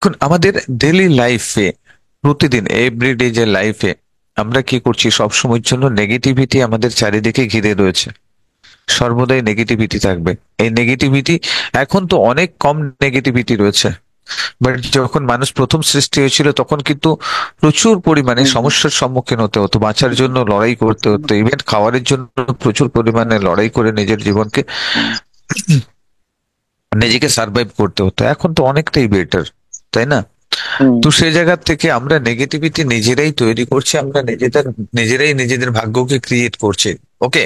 এখন আমাদের ডেইলি লাইফে, প্রতিদিন এভরিডে যে লাইফে আমরা কি করছি, সব সময়ের জন্য নেগেটিভিটি আমাদের চারিদিকে ঘিরে রয়েছে। সর্বদাই নেগেটিভিটি থাকবে। এই নেগেটিভিটি, এখন তো অনেক কম নেগেটিভিটি রয়েছে, বাট যখন মানুষ প্রথম সৃষ্টি হয়েছিল তখন কিন্তু প্রচুর পরিমাণে হুম হুম সমস্যার সম্মুখীন হতে হতো, বাঁচার জন্য লড়াই করতে হুম হতো, ইভেন খাবারের জন্য প্রচুর পরিমাণে লড়াই করে নিজের জীবনকে, নিজেকে সার্ভাইভ করতে হতো। এখন তো অনেকটাই বেটার, তাই না? হুম তো সেই জায়গা থেকে আমরা নেগেটিভিটি নিজেরাই তৈরি করছি, আমরা নিজেরাই নিজেদের ভাগ্যকে ক্রিয়েট করছি। ওকে।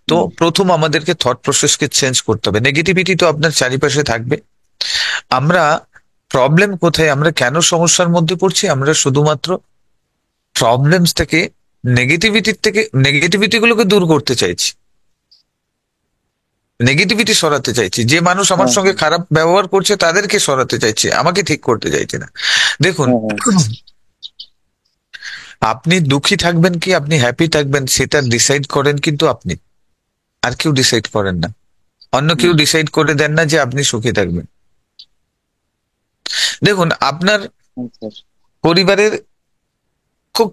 তো হুম প্রথম আমাদেরকে থট প্রসেসকে চেঞ্জ করতে হবে। নেগেটিভিটি তো আপনার চারিপাশে থাকবে। আমরা, প্রবলেম কোথায়, আমরা কেন সমস্যার মধ্যে পড়ছি, আমরা শুধুমাত্র প্রবলেমস থেকে, নেগেটিভিটি গুলোকে দূর করতে চাইছি, নেগেটিভিটি সরাতে চাইছি। যে মানুষ আমার হ্যাঁ সঙ্গে খারাপ ব্যবহার করছে তাদেরকে সরাতে চাইছি, আমাকে ঠিক করতে চাইছি না। দেখুন, হ্যাঁ হ্যাঁ আপনি দুঃখী থাকবেন কি আপনি হ্যাপি থাকবেন সেটা ডিসাইড করেন কিন্তু আপনি, আর কেউ ডিসাইড করেন না। অন্য কেউ হুম ডিসাইড করে দেন না যে আপনি সুখী থাকবেন। দেখুন, আপনার আচ্ছা পরিবারের খুব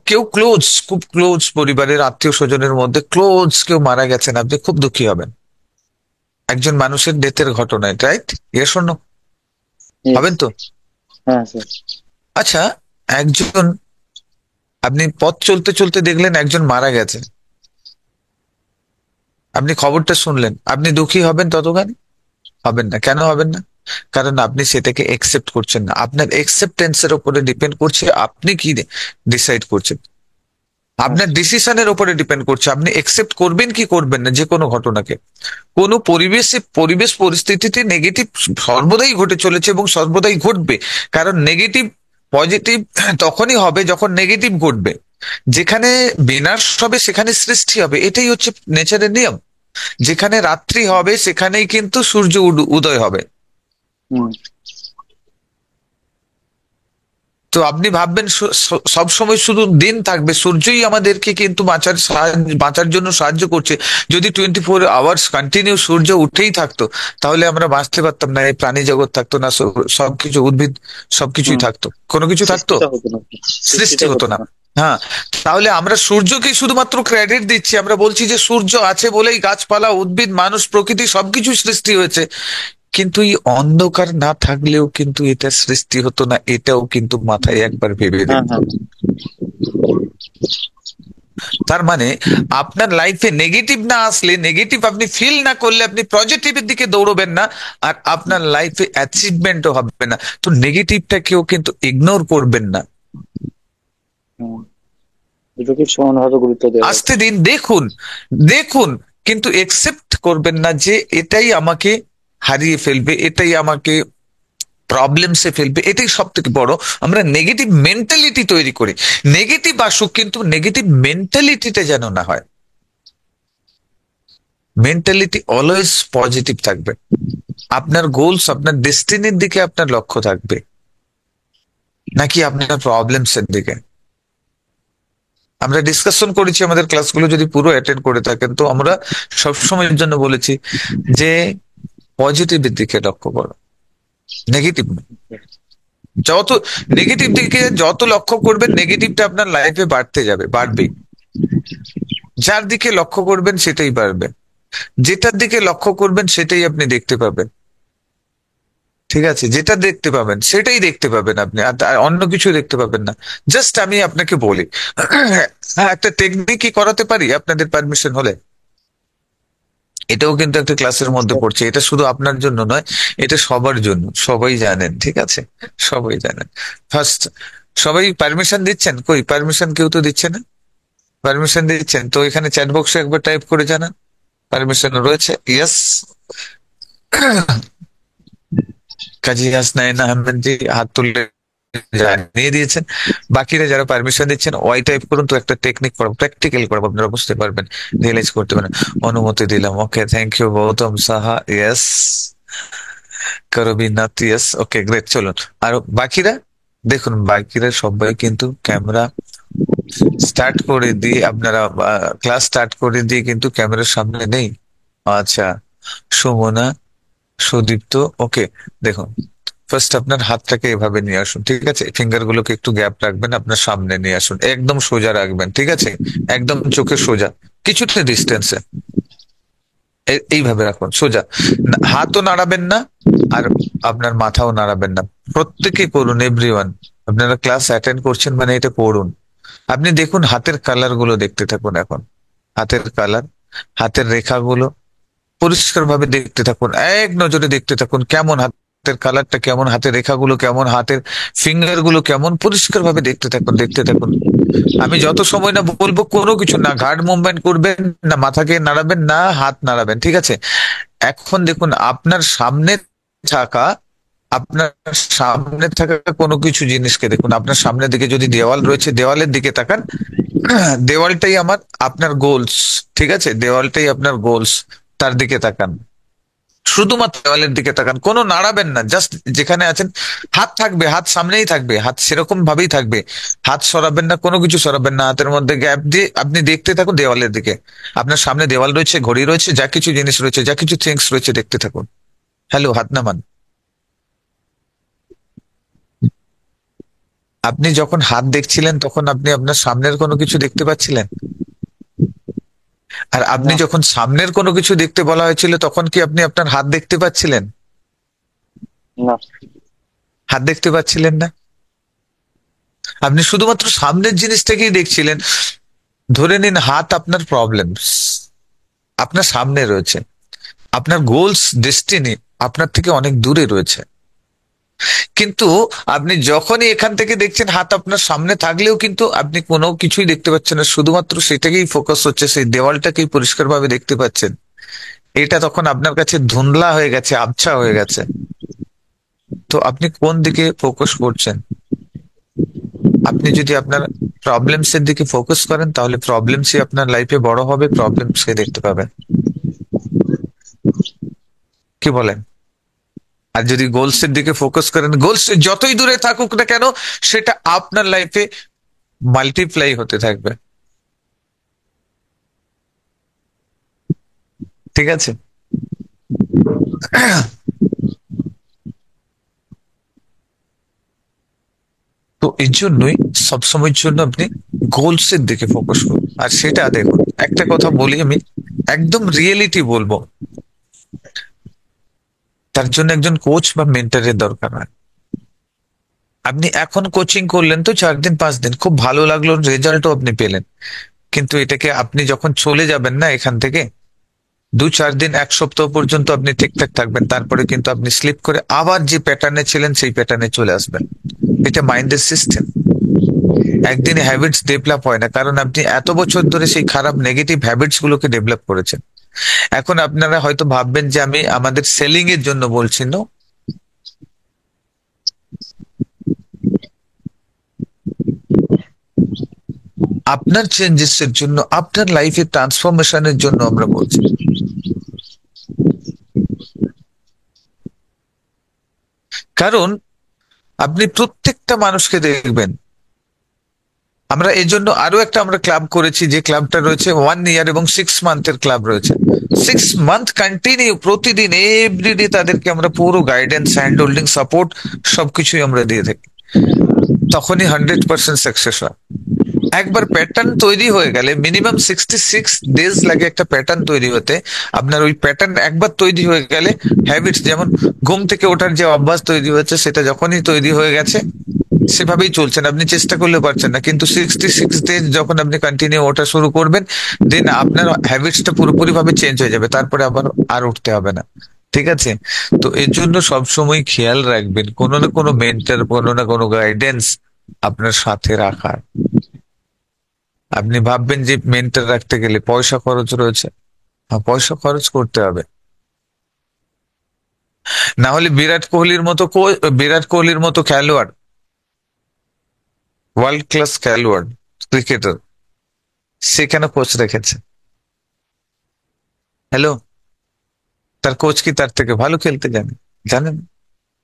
ক্লোজ পরিবারের আত্মীয় স্বজনের মধ্যে ক্লোজ কেউ মারা গেছেন, আপনি খুব দুঃখী হবেন একজন মানুষের ডেথের ঘটনায়, right? Yes or no? Yes হবেন তো? হ্যাঁ স্যার আচ্ছা, একজন, আপনি পথ চলতে চলতে দেখলেন একজন মারা গেছে, আপনি খবরটা শুনলেন, আপনি দুঃখী হবেন ততখানি? হবেন না। কেন হবেন না? কারণ আপনি সেটাকে একসেপ্ট করছেন না। আপনার একসেপ্টেন্সের উপরে ডিপেন্ড করছে আপনি কি ডিসাইড করছেন। হ্যাঁ আপনার ডিসিশনের উপরে ডিপেন্ড করছে আপনি একসেপ্ট করবেন কি করবেন না যে কোনো ঘটনাকে। কোনো পরিবেশ পরিস্থিতিতে নেগেটিভ সর্বদাই ঘটে চলেছে এবং সর্বদাই ঘটবে। কারণ নেগেটিভ, পজিটিভ তখনই হবে যখন নেগেটিভ ঘটবে। যেখানে বিনাশ হবে সেখানে সৃষ্টি হবে, এটাই হচ্ছে নেচারের নিয়ম। যেখানে রাত্রি হবে সেখানেই কিন্তু সূর্য উদয় হবে। হুম তো আপনি ভাববেন সব সময় শুধু দিন থাকবে, সূর্যই আমাদেরকে কিন্তু বাঁচার জন্য সাহায্য করছে। যদি 24 আওয়ার্স কন্টিনিউ সূর্য উঠেই থাকতো, তাহলে আমরা বাঁচতে পারতাম না, এই প্রাণী জগৎ থাকতো না, সবকিছু উদ্ভিদ সবকিছুই হুম থাকতো, কোনো কিছু থাকতো, সৃষ্টিটা হতো না, সৃষ্টি সৃষ্টিটা হতো হতো না। না। হ্যাঁ। তাহলে আমরা সূর্যকে শুধুমাত্র ক্রেডিট দিচ্ছি, আমরা বলছি যে সূর্য আছে বলেই গাছপালা, উদ্ভিদ, মানুষ, প্রকৃতি সবকিছু সৃষ্টি হয়েছে। কিন্তু এই অন্ধকার না থাকলেও কিন্তু এটা সৃষ্টি হতো না, এটাও কিন্তু মাথায় একবার ভেবে হ্যাঁ দেখতে হ্যাঁ হবে। তার মানে আপনার লাইফে নেগেটিভ না আসলে, নেগেটিভ আপনি ফিল না করলে আপনি পজিটিভের দিকে দৌড়বেন না, আর আপনার লাইফে অ্যাচিভমেন্টও হবে না। তো নেগেটিভটাকেও কিন্তু ইগনোর করবেন না, হুম দুটোকে সমানভাবে গুরুত্ব দেওয়া আসতে দরকার। দিন, দেখুন, দেখুন, কিন্তু একসেপ্ট করবেন না যে এটাই আমাকে হারিয়ে ফেলবে, এটাই আমাকে প্রবলেমসে ফেলবে, এটাই সব থেকে বড়। আমরা নেগেটিভ মেন্টালিটি তৈরি করি। নেগেটিভ আসুক কিন্তু নেগেটিভ মেন্টালিটিতে যেন না হয়। মেন্টালিটি অলওয়েজ পজিটিভ থাকবে। আপনার গোলস, আপনার ডেস্টিনির দিকে আপনার লক্ষ্য থাকবে, নাকি আপনার প্রবলেমস এর দিকে। আমরা ডিসকাশন করেছি আমাদের ক্লাসগুলো যদি পুরো অ্যাটেন্ড করে থাকেন, তো আমরা সবসময়ের জন্য বলেছি যে পজিটিভের দিকে লক্ষ্য করো, নেগেটিভ না। যত নেগেটিভ দিকে যত লক্ষ্য করবেন, নেগেটিভটা আপনার লাইফে বাড়তে যাবে, বাড়বেই। যার দিকে লক্ষ্য করবেন সেটাই বাড়বে, যেটার দিকে লক্ষ্য করবেন সেটাই আপনি দেখতে পাবেন। ঠিক আছে, যেটা দেখতে পাবেন সেটাই দেখতে পাবেন আপনি, আর অন্য কিছু দেখতে পাবেন না। জাস্ট আমি আপনাকে বলি, হ্যাঁ, একটা টেকনিক কি করাতে পারি আপনাদের পারমিশন হলে? এটাও কিন্তু একটা ক্লাসের মধ্যে আচ্ছা পড়ছে, এটা শুধু আপনার জন্য নয়, এটা সবার জন্য, সবাই জানেন, ঠিক আছে? সবাই জানেন। ফার্স্ট, সবাই পারমিশন দিচ্ছেন? কই পারমিশন কেউ তো দিচ্ছে না। পারমিশন দিচ্ছেন তো এখানে চ্যাট বক্সে একবার টাইপ করে জানান পারমিশন রয়েছে। ইয়েস, কাজী হাসনাইন আহমেদ জি হাত তুলে জানিয়ে দিয়েছেন। বাকিরা যারা পারমিশন দিচ্ছেন ওয়াই টাইপ করুন, তো একটা টেকনিক পড়াবো, প্র্যাকটিক্যাল করাবো, আপনারা বুঝতে পারবেন, রিয়েলাইজ করতে পারেন। অনুমতি দিলাম, okay, thank you Gautam Saha, yes. করবিনাথ, ইয়েস, ওকে, গ্রেট, চলুন। আর বাকিরা, দেখুন বাকিরা সবাই কিন্তু ক্যামেরা স্টার্ট করে দিয়ে, আপনারা ক্লাস স্টার্ট করে দিয়ে কিন্তু ক্যামেরার সামনে নেই। আচ্ছা, সুমনা, সুদীপ্ত, ওকে, দেখুন, ফার্স্ট আপনার হাতটাকে এভাবে নিয়ে আসুন, ঠিক আছে? ফিঙ্গার গুলোকে একটু গ্যাপ রাখবেন, আপনার সামনে নিয়ে আসুন, একদম সোজা রাখবেন, ঠিক আছে? একদম চোখে সোজা, কিছুটা ডিস্টেন্সে এইভাবে রাখুন সোজা। হাতও নাড়াবেন না, আর আপনার মাথাও নাড়াবেন না। প্রত্যেকেই করুন, এভরিওয়ান। আপনারা ক্লাস অ্যাটেন্ড করছেন মানে এটা করুন। আপনি দেখুন হাতের কালার গুলো দেখতে থাকুন এখন, হাতের কালার, হাতের রেখাগুলো পরিষ্কার ভাবে দেখতে থাকুন, এক নজরে দেখতে থাকুন কেমন হাতের কালারটা, কেমন হাতের রেখাগুলো, কেমন হাতের ফিঙ্গার গুলো, কেমন পরিষ্কার ভাবে দেখতে থাকুন, দেখতে থাকুন। আমি যত সময় না বলবো কোনো কিছু না, ঘাড় মুভমেন্ট করবেন না, মাথাকে নাড়াবেন না, হাত নাড়াবেন, ঠিক আছে? এখন দেখুন আপনার সামনে থাকা, আপনার সামনে থাকা কোনো কিছু জিনিসকে দেখুন। আপনার সামনের দিকে যদি দেওয়াল রয়েছে, দেওয়ালের দিকে তাকান। দেওয়ালটাই আপনার গোলস, ঠিক আছে? দেওয়ালটাই আপনার গোলস, তার দিকে তাকান। শুধুমাত্র দেওয়ালের দিকে তাকান, কোনো নাড়াবেন না, জাস্ট যেখানে আছেন। হাত থাকবে, হাত সামনেই থাকবে, হাত সেরকম ভাবেই থাকবে। হাত সরাবেন না, কোনো কিছু সরাবেন না, হাতের মধ্যে গ্যাপ দিয়ে আপনি দেখতে থাকুন দেওয়ালের দিকে। আপনার সামনে দেওয়াল রয়েছে, ঘড়ি রয়েছে, যা কিছু জিনিস রয়েছে, যা কিছু থিংস রয়েছে, দেখতে থাকুন। হ্যালো, হাত নামান। আপনি যখন হাত দেখছিলেন তখন আপনি আপনার সামনের কোনো কিছু দেখতে পাচ্ছিলেন? আর আপনি না, যখন সামনের কোনো কিছু দেখতে বলা হয়েছিল তখন কি আপনি আপনার হাত দেখতে পাচ্ছিলেন? না, হাত দেখতে পাচ্ছিলেন না। আপনি শুধুমাত্র সামনের জিনিসটাকেই দেখছিলেন। ধরে নিন হাত আপনার প্রবলেমস আপনার সামনে রয়েছে, আপনার গোলস ডেস্টিনি আপনার থেকে অনেক দূরে রয়েছে। কিন্তু আপনি যখনই এখান থেকে দেখছেন হাত আপনার সামনে থাকলেও কিন্তু আপনি কোনো কিছুই দেখতে পাচ্ছেন না, শুধুমাত্র সেটাকেই ফোকাস হচ্ছে, সেই দেওয়ালটাকেই পরিষ্কারভাবে দেখতে পাচ্ছেন। এটা তখন আপনার কাছে ধুন্দলা হয়ে গেছে, আবছা হয়ে গেছে। তো আপনি কোন দিকে ফোকাস করছেন? আপনি যদি আপনার প্রবলেমস এর দিকে ফোকাস করেন তাহলে প্রবলেমসই আপনার লাইফে বড় হবে, প্রবলেমসকে দেখতে পাবেন। কি বলেন? আর যদি গোলস এর দিকে ফোকাস করেন, গোলস যতই দূরে থাকুক না কেন, সেটা আপনার লাইফে মাল্টিপ্লাই হতে থাকবে, ঠিক আছে? তো এর জন্যই সবসময়ের জন্য আপনি গোলস এর দিকে ফোকাস করুন। আর সেটা দেখুন, একটা কথা বলি আমি, একদম রিয়েলিটি বলবো, তার জন্য একজন কোচ বা মেন্টরের দরকার হয়। আপনি এখন কোচিং করলেন তো 4 দিন 5 দিন, খুব ভালো লাগলো, রেজাল্টও আপনি পেলেন। কিন্তু এটাকে আপনি যখন চলে যাবেন না এখান থেকে, 2-4 দিন 1 সপ্তাহ পর্যন্ত আপনি ঠিকঠাক থাকবেন, তারপরে কিন্তু আপনি স্লিপ করে আবার যে প্যাটার্নে ছিলেন সেই প্যাটার্নে চলে আসবেন। এটা মাইন্ডের সিস্টেম। একদিনে হ্যাবিটস ডেভেলপ হয় না, কারণ আপনি এত বছর ধরে সেই খারাপ নেগেটিভ হ্যাবিটস গুলোকে ডেভেলপ করেছেন। এখন আপনারা হয়তো ভাববেন যে আমি আমাদের সেলিং এর জন্য বলছি, না। আপনার চেঞ্জেস এর জন্য, আপনার লাইফে ট্রান্সফরমেশনের জন্য আমরা বলছি। কারণ আপনি প্রত্যেকটা মানুষকে দেখবেন, আমরা এই জন্য আরো একটা আমরা ক্লাব করেছি, যে ক্লাবটা রয়েছে 1 ইয়ার এবং 6 মান্থের ক্লাব রয়েছে। 6 মান্থ কন্টিনিউ প্রতিদিন এভরিডে তাদেরকে আমরা পুরো গাইডেন্স, হ্যান্ড হোল্ডিং, সাপোর্ট সবকিছুই আমরা দিয়ে থাকি। তখনই 100% সাকসেস হয়। একবার প্যাটার্ন তৈরি হয়ে গেলে মিনিমাম 66 ডেজ লাগে একটা প্যাটার্ন তৈরি হতে। আপনার ওই প্যাটার্ন একবার তৈরি হয়ে গেলে, হ্যাবিটস যেমন ঘুম থেকে ওঠার যে অভ্যাস তৈরি হয়েছে, সেটা যখনই তৈরি হয়ে গেছে সেভাবেই চলছেন, আপনি চেষ্টা করলে পারছেন না। কিন্তু 66 ডেজ যখন আপনি কন্টিনিউ ওঠা শুরু করবেন, দেন আপনার হ্যাবিটসটা পুরোপুরি ভাবে চেঞ্জ হয়ে যাবে, তারপরে আবার আর উঠতে হবে না, ঠিক আছে? তো এর জন্য সবসময় খেয়াল রাখবেন কোনো না কোনো মেন্টর, কোনো না কোনো গাইডেন্স আপনার সাথে রাখার। আপনি ভাববেন যে মেন্টর রাখতে গেলে পয়সা খরচ রয়েছে। হ্যাঁ, পয়সা খরচ করতে হবে। না হলে বিরাট কোহলির মতো খেলোয়াড়, ওয়ার্ল্ড ক্লাস খেলোয়াড়, ক্রিকেটার, সে কেন কোচ রেখেছে? হ্যালো, তার কোচ কি তার থেকে ভালো খেলতে জানে? জানেন।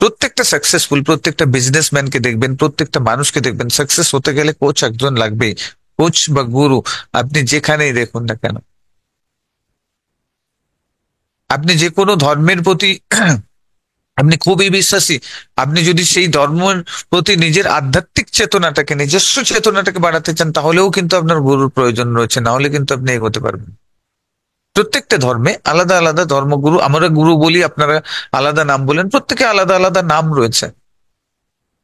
প্রত্যেকটা সাকসেসফুল, প্রত্যেকটা বিজনেসম্যানকে দেখবেন, প্রত্যেকটা মানুষকে দেখবেন, সাকসেস হতে গেলে কোচ একজন লাগবেই। কোচ বা গুরু আপনি যেখানেই দেখুন না কেন, আপনি যে কোনো ধর্মের প্রতি আপনি খুবই বিশ্বাসী, আপনি যদি সেই ধর্মের প্রতি নিজের আধ্যাত্মিক চেতনাটাকে, নিজস্ব চেতনাটাকে বাড়াতে চান, তাহলেও কিন্তু আপনার গুরুর প্রয়োজন রয়েছে, না হলে কিন্তু আপনি এগোতে পারবেন না। প্রত্যেকটা ধর্মে আলাদা আলাদা ধর্মগুরু, আমরা গুরু বলি, আপনারা আলাদা নাম বলেন, প্রত্যেকে আলাদা আলাদা নাম রয়েছে।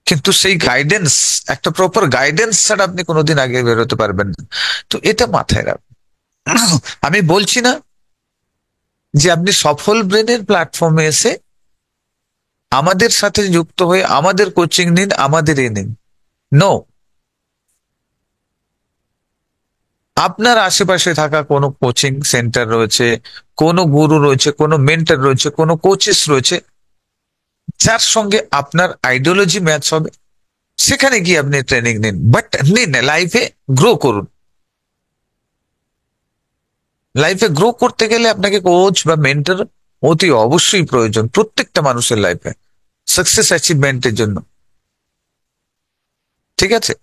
কিন্তু সেই গাইডেন্স, একটা প্রপার গাইডেন্স ছাড়া আপনি কোনোদিন আগে বেরোতে পারবেন না। তো এটা মাথায় রাখবেন। আমি বলছি না যে আপনি সফল ব্রেনের প্ল্যাটফর্মে এসে আমাদের সাথে যুক্ত হয়ে আমাদের কোচিং নিন, আমাদের এ নিন। নো, আপনার আশেপাশে থাকা কোনো কোচিং সেন্টার রয়েছে, কোনো গুরু রয়েছে, কোনো মেন্টর রয়েছে, কোনো কোচেস রয়েছে, যার সঙ্গে আপনার আইডিওলজি ম্যাচ হবে, সেখানে গিয়ে আপনি ট্রেনিং নিন, বাট নিন, লাইফে গ্রো করুন। লাইফে গ্রো করতে গেলে আপনাকে কোচ বা মেন্টর অতি অবশ্যই প্রয়োজন প্রত্যেকটা মানুষের লাইফে, সাকসেস অ্যাচিভমেন্টের জন্য। ঠিক আছে?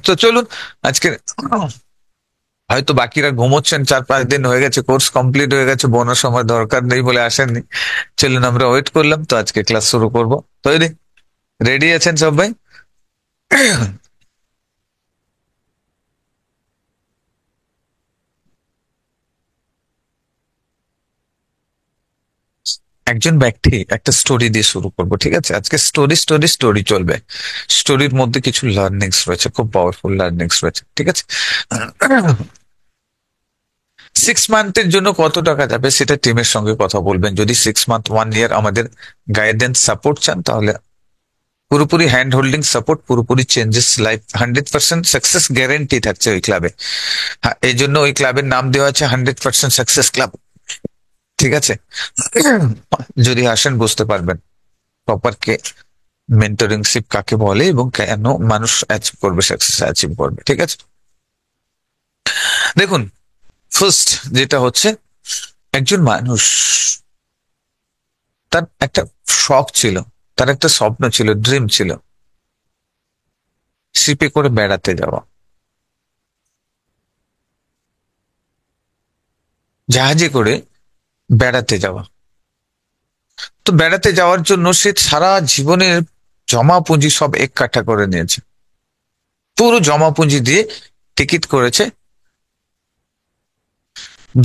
তো চলুন, আজকে হয়তো বাকিরা ঘুমোচ্ছেন, 4-5 দিন হয়ে গেছে, কোর্স কমপ্লিট হয়ে গেছে, বোনাস সময় দরকার নেই বলে আসেননি। চলুন, আমরা ওয়েট করলাম, তো আজকে ক্লাস শুরু করবো। তৈরি? রেডি আছেন সবাই? একজন ব্যক্তি একটা স্টোরি দিয়ে শুরু করবো, ঠিক আছে? আজকে স্টোরি স্টোরি স্টোরি চলবে। স্টোরির মধ্যে কিছু লার্নিংস রয়েছে, খুব পাওয়ারফুল লার্নিংস রয়েছে, ঠিক আছে? 6 মান্থের জন্য কত টাকা যাবে সেটা টিমের সঙ্গে কথা বলবেন। যদি 6 মান্থ 1 ইয়ার আমাদের গাইডেন্স সাপোর্ট চান, তাহলে পুরোপুরি হ্যান্ড হোল্ডিং সাপোর্ট, পুরোপুরি চেঞ্জেস, লাইফ 100% সাকসেস গ্যারেন্টি থাকছে ওই ক্লাবে। হ্যাঁ, এই জন্য ওই ক্লাবের নাম দেওয়া আছে 100% সাকসেস ক্লাব। ঠিক আছে? যদি আসেন বুঝতে পারবেন প্রপার কে মেন্টরিংশিপ কাকে বলে এবং কেন মানুষ অ্যাচিভ করবে, সাকসেস অ্যাচিভ করবে। ঠিক আছে? দেখুন, ফার্স্ট যেটা হচ্ছে, একজন মানুষ, তার একটা শখ ছিল, তার একটা স্বপ্ন ছিল, ড্রিম ছিল, শিপে করে বেড়াতে যাওয়া, জাহাজে করে বেড়াতে যাওয়া। তো বেড়াতে যাওয়ার জন্য সে সারা জীবনের জমা পুঁজি সব এক কাঠা করে নিয়েছে, পুরো জমা পুঁজি দিয়ে টিকিট করেছে।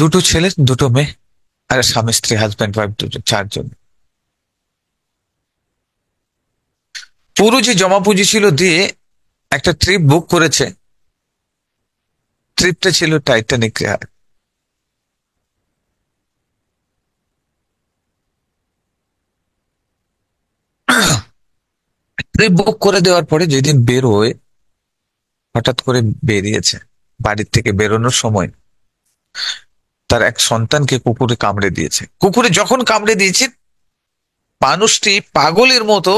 দুটো ছেলে, দুটো মেয়ে, আর স্বামী স্ত্রী, হাজব্যান্ড ওয়াইফ, দুটো, 4 জন। পুরো যে জমা পুঁজি ছিল দিয়ে একটা ট্রিপ বুক করেছে। ট্রিপটা ছিল টাইটানিক। ট্রিপ বুক করে দেওয়ার পরে যেদিন বেরোয়, হঠাৎ করে বেরিয়েছে, বাড়ির থেকে বেরোনোর সময় তার এক সন্তানকে কুকুরে কামড়ে দিয়েছে। কুকুরে যখন কামড়ে দিয়েছে, মানুষটি পাগলের মতো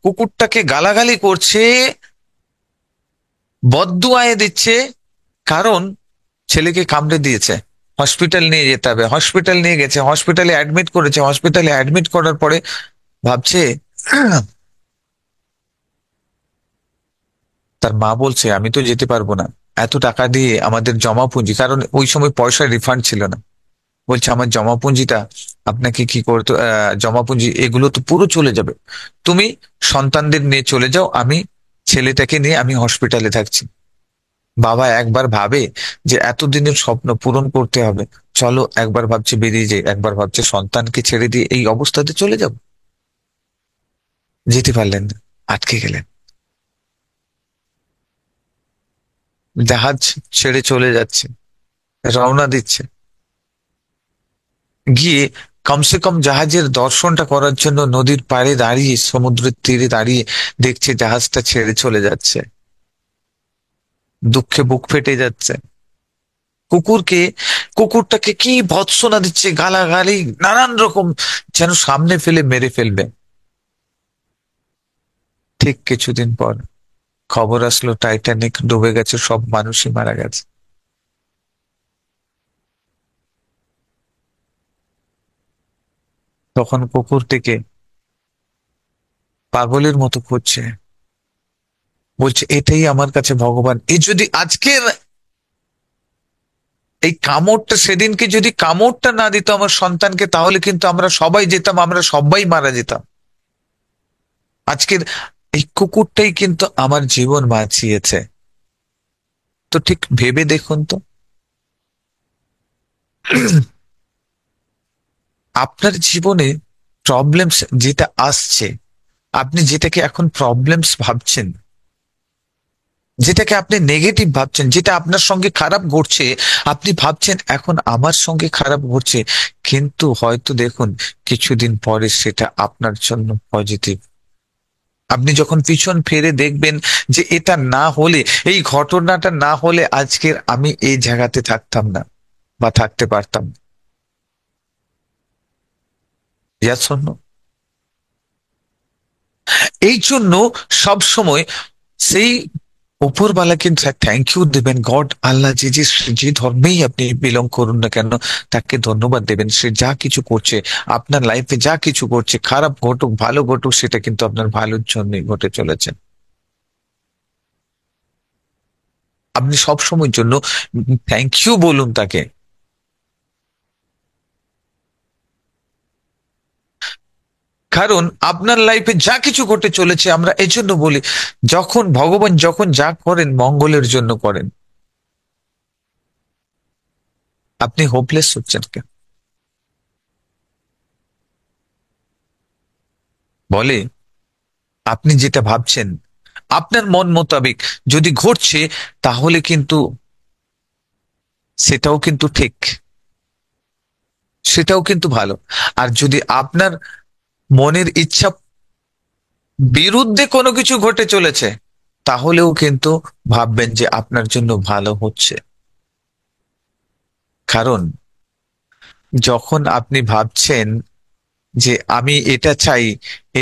কুকুরটাকে গালাগালি করছে, বদদুয়ায় দিচ্ছে, কারণ ছেলেকে কামড়ে দিয়েছে, হসপিটাল নিয়ে যেতে হবে। হসপিটাল নিয়ে গেছে, হসপিটালে অ্যাডমিট করেছে, হসপিটালে অ্যাডমিট করার পরে ভাবছে, তার মা বলছে আমি তো যেতে পারবো না, এত টাকা দিয়ে আমাদের জমা পুঁজি, কারণ ওই সময় পয়সা রিফান্ড ছিল না। বলছে আমার জমা পুঁজিটা আপনাকে কি করতে, জমা পুঁজি এগুলো তো পুরো চলে যাবে, তুমি সন্তানদের নিয়ে চলে যাও, আমি ছেলেটাকে নিয়ে আমি হসপিটালে থাকছি। বাবা একবার ভাবে যে এতদিনের স্বপ্ন পূরণ করতে হবে, চলো একবার ভাবছে বেরিয়ে যাই, একবার ভাবছে সন্তানকে ছেড়ে দিয়ে এই অবস্থাতে চলে যাব। যেতে পারলেন না, আটকে গেলেন। জাহাজ ছেড়ে চলে যাচ্ছে, রওনা দিচ্ছে, গিয়ে কমসে কম জাহাজের দর্শনটা করার জন্য নদীর পাড়ে দাঁড়িয়ে, সমুদ্রের তীরে দাঁড়িয়ে দেখছে জাহাজটা ছেড়ে চলে যাচ্ছে, দুঃখে বুক ফেটে যাচ্ছে। কুকুরকে, কুকুরটাকে কি ভৎসনা দিচ্ছে, গালাগালি নানান রকম, যেন সামনে ফেলে মেরে ফেলবে। ঠিক কিছুদিন পর খবর আসলো টাইটানিক ডুবে গেছে, সব মানুষই মারা গেছে। তখন কুকুরটিকে পাগলের মতো খুঁজছে, বলছে এটাই আমার কাছে ভগবান। এ যদি আজকের এই কামড়টা, সেদিনকে যদি কামড়টা না দিত আমার সন্তানকে, তাহলে কিন্তু আমরা সবাই যেতাম, আমরা সবাই মারা যেতাম। আজকের এই কুকুরটাই কিন্তু আমার জীবন বাঁচিয়েছে। তো ঠিক ভেবে দেখুন তো, আপনার জীবনে প্রবলেমস যেটা আসছে, আপনি যেটাকে এখন প্রবলেমস ভাবছেন, যেটাকে আপনি নেগেটিভ ভাবছেন, যেটা আপনার সঙ্গে খারাপ ঘটছে, আপনি ভাবছেন এখন আমার সঙ্গে খারাপ ঘটছে, কিন্তু হয়তো দেখুন কিছুদিন পরে সেটা আপনার জন্য পজিটিভ। আপনি যখন পিছন ফিরে দেখবেন যে এটা না হলে, এই ঘটনাটা না হলে আজকের আমি এই জায়গাতে থাকতাম না বা থাকতে পারতাম না। ইয়াস শোনো, এই জন্য সব সময় সেই উপরওয়ালাকে থ্যাংক ইউ দেবেন, গড আল্লাহ, যে যে যে ধর্মেই আপনি বিলং করুন না কেন, তাকে ধন্যবাদ দেবেন। সে যা কিছু করছে আপনার লাইফে, যা কিছু করছে, খারাপ ঘটুক ভালো ঘটুক, সেটা কিন্তু আপনার ভালোর জন্যই ঘটে চলেছে। আপনি সব সময়ের জন্য থ্যাংক ইউ বলুন তাকে। কারণ আপনার লাইফে যা কিছু ঘটে চলেছে, আমরা এজন্য বলি, যখন ভগবান যখন যা করেন মঙ্গলের জন্য করেন। আপনি হোপলেস হচ্ছেন কেন? বলে আপনি যেটা ভাবছেন আপনার মন মোতাবেক যদি ঘটছে, তাহলে কিন্তু সেটাও কিন্তু ঠিক, সেটাও কিন্তু ভালো। আর যদি আপনার মনের ইচ্ছা বিরুদ্ধে কোনো কিছু ঘটে চলেছে, তাহলেও কিন্তু ভাববেন যে আপনার জন্য ভালো হচ্ছে। কারণ যখন আপনি ভাবছেন যে আমি এটা চাই,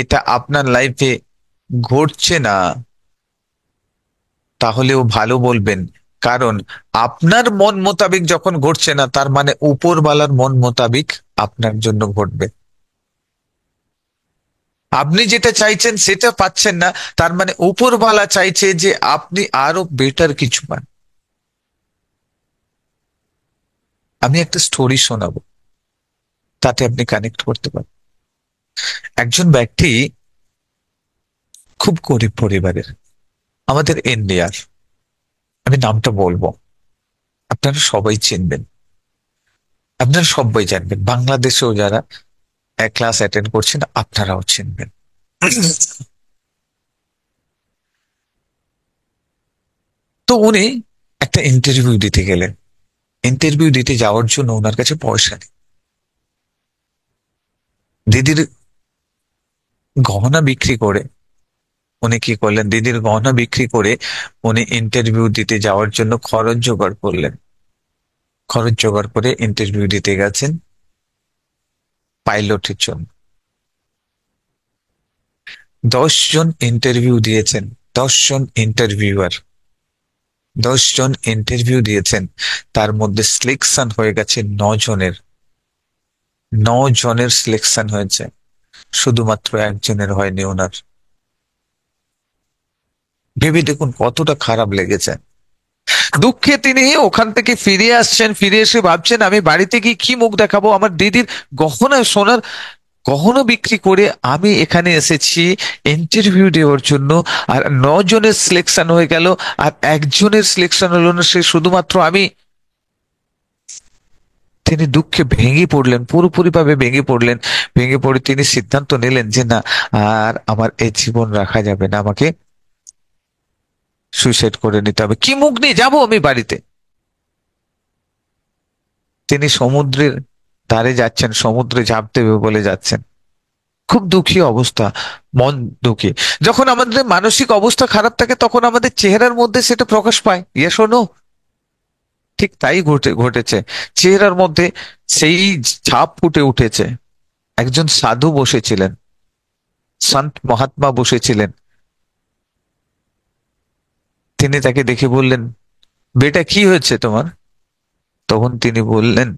এটা আপনার লাইফে ঘটছে না, তাহলেও ভালো বলবেন। কারণ আপনার মন মোতাবেক যখন ঘটছে না, তার মানে উপরওয়ালার মন মোতাবেক আপনার জন্য ঘটবে। আপনি যেটা চাইছেন সেটা পাচ্ছেন না, তার মানে উপরওয়ালা চাইছে যে আপনি আরো বেটার কিছু পান। আমি একটা স্টোরি শোনাবো, তাতে আপনি কানেক্ট করতে পারেন। একজন ব্যক্তি খুব গরিব পরিবারের, আমাদের ইন্ডিয়ার, আমি নামটা বলবো, আপনারা সবাই চিনবেন, আপনারা সবাই জানবেন, বাংলাদেশেও যারা ক্লাস অ্যাটেন্ড করছেন আপনারাও চিনবেন। তো উনি একটা ইন্টারভিউ দিতে গেলেন। ইন্টারভিউ দিতে যাওয়ার জন্য ওনার কাছে পয়সা নেই। দিদির গহনা বিক্রি করে উনি কি করলেন, দিদির গহনা বিক্রি করে উনি ইন্টারভিউ দিতে যাওয়ার জন্য খরচ জোগাড় করলেন। খরচ জোগাড় করে ইন্টারভিউ দিতে গেছেন পাইলটের জন্য। 10 জন ইন্টারভিউ দিয়েছেন, 10 জন ইন্টারভিউয়ার, 10 জন ইন্টারভিউ দিয়েছেন, তার মধ্যে সিলেকশন হয়ে গেছে 9 জনের। 9 জনের সিলেকশন হয়েছে, শুধুমাত্র একজনের হয়নি ওনার। ভেবে দেখুন কতটা খারাপ লেগেছে। দুঃখে তিনি ওখান থেকে ফিরে আসছেন, ফিরে এসে ভাবছেন আমি বাড়িতে গিয়ে কি মুখ দেখাবো, আমার দিদির গহনা সোনার গহনা বিক্রি করে আমি এখানে এসেছি ইন্টারভিউ দেওয়ার জন্য, আর 9 জনের সিলেকশন হয়ে গেল, আর একজনের সিলেকশন হলো না, সে শুধুমাত্র আমি। তিনি দুঃখে ভেঙে পড়লেন, পুরোপুরি ভাবে ভেঙে পড়লেন। ভেঙে পড়ে তিনি সিদ্ধান্ত নিলেন যে না, আর আমার এই জীবন রাখা যাবে না, আমাকে সুইসাইড করে নিতে হবে। কি মুখ নিয়ে যাবো আমি বাড়িতে? তিনি সমুদ্রের ধারে যাচ্ছেন, সমুদ্রে ঝাঁপ দেবে বলে যাচ্ছেন। খুব দুঃখী অবস্থা, মন দুঃখী। যখন আমাদের মানসিক অবস্থা খারাপ থাকে তখন আমাদের চেহারার মধ্যে সেটা প্রকাশ পায়, ইয়ে শোনো, ঠিক তাই ঘটেছে। চেহারার মধ্যে সেই ছাপ ফুটে উঠেছে। একজন সাধু বসেছিলেন, সন্ত মহাত্মা বসেছিলেন। তিনি তাকে দেখে বললেন, বেটা কি হয়েছে তোমার? তখন তিনি বললেন,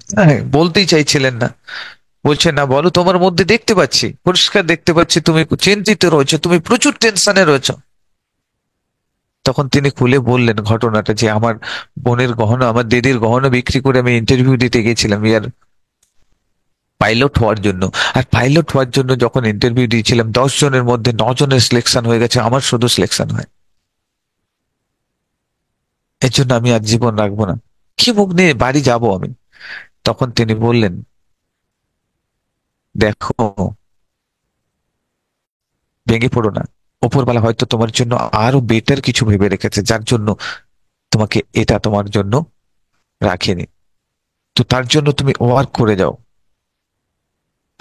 বলতেই চাইছিলেন না। বলছে না, বলো, তোমার মধ্যে দেখতে পাচ্ছি, পরিষ্কার দেখতে পাচ্ছি তুমি চিন্তিত রয়েছো, তুমি প্রচুর টেনশনে রয়েছো। তখন তিনি খুলে বললেন ঘটনাটা, যে আমার বোনের গহনা, আমার দিদির গহনা বিক্রি করে আমি ইন্টারভিউ দিতে গেছিলাম ইয়ার। পাইলট হওয়ার জন্য। আর পাইলট হওয়ার জন্য যখন ইন্টারভিউ দিয়েছিলাম 10 জনের মধ্যে 9 জনের সিলেকশন হয়ে গেছে, আমার শুধু সিলেকশন হয়। এর জন্য আমি আর জীবন রাখবো না, কি মুখ নিয়ে বাড়ি যাব আমি? তখন তিনি বললেন, দেখো, ভেঙে পড়ো না। ওপরওয়ালা হয়তো তোমার জন্য আরো বেটার কিছু ভেবে রেখেছে, যার জন্য তোমাকে এটা তোমার জন্য রাখেনি। তো তার জন্য তুমি ওয়ার্ক করে যাও।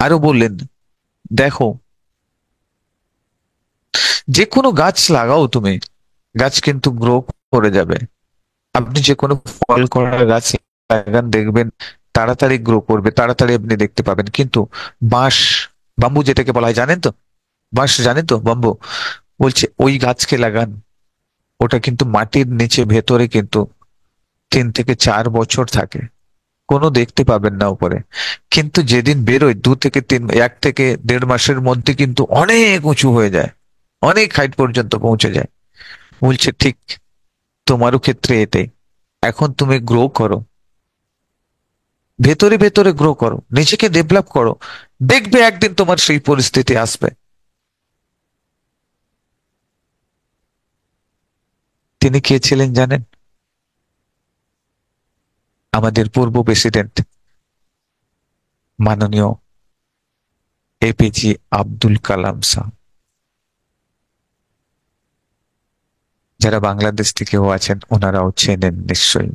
আরো বললেন, দেখো, যে কোনো গাছ লাগাও তুমি, গাছ কিন্তু গ্রো করে যাবে। আপনি যে কোনো ফল করা গাছ লাগান, দেখবেন তাড়াতাড়ি গ্রো করবে, তাড়াতাড়ি আপনি দেখতে পাবেন। কিন্তু বাঁশ, বাম্বু যেটাকে বলা হয়, জানেন তো? বাঁশ জানেন তো, বাম্বু? বলছে ওই গাছকে লাগান, ওটা কিন্তু মাটির নিচে ভেতরে কিন্তু 3 থেকে 4 বছর থাকে, কোনো দেখতে পাবেন না উপরে। কিন্তু যেদিন বেরোয় 2 থেকে 3, 1 থেকে 1.5 মাসের মধ্যে কিন্তু অনেক উঁচু হয়ে যায়, অনেক হাইট পর্যন্ত পৌঁছে যায়। বলছে ঠিক তোমারও ক্ষেত্রে এটাই। এখন তুমি গ্রো করো, ভেতরে ভেতরে গ্রো করো, নিজেকে ডেভেলপ করো, দেখবে একদিন তোমার সেই পরিস্থিতি আসবে। তিনি কে ছিলেন জানেন? আমাদের পূর্ব প্রেসিডেন্ট, মাননীয় এপিজে আব্দুল কালাম সাহেব। যারা বাংলাদেশ থেকেও আছেন ওনারাও চেনেন নিশ্চয়ই।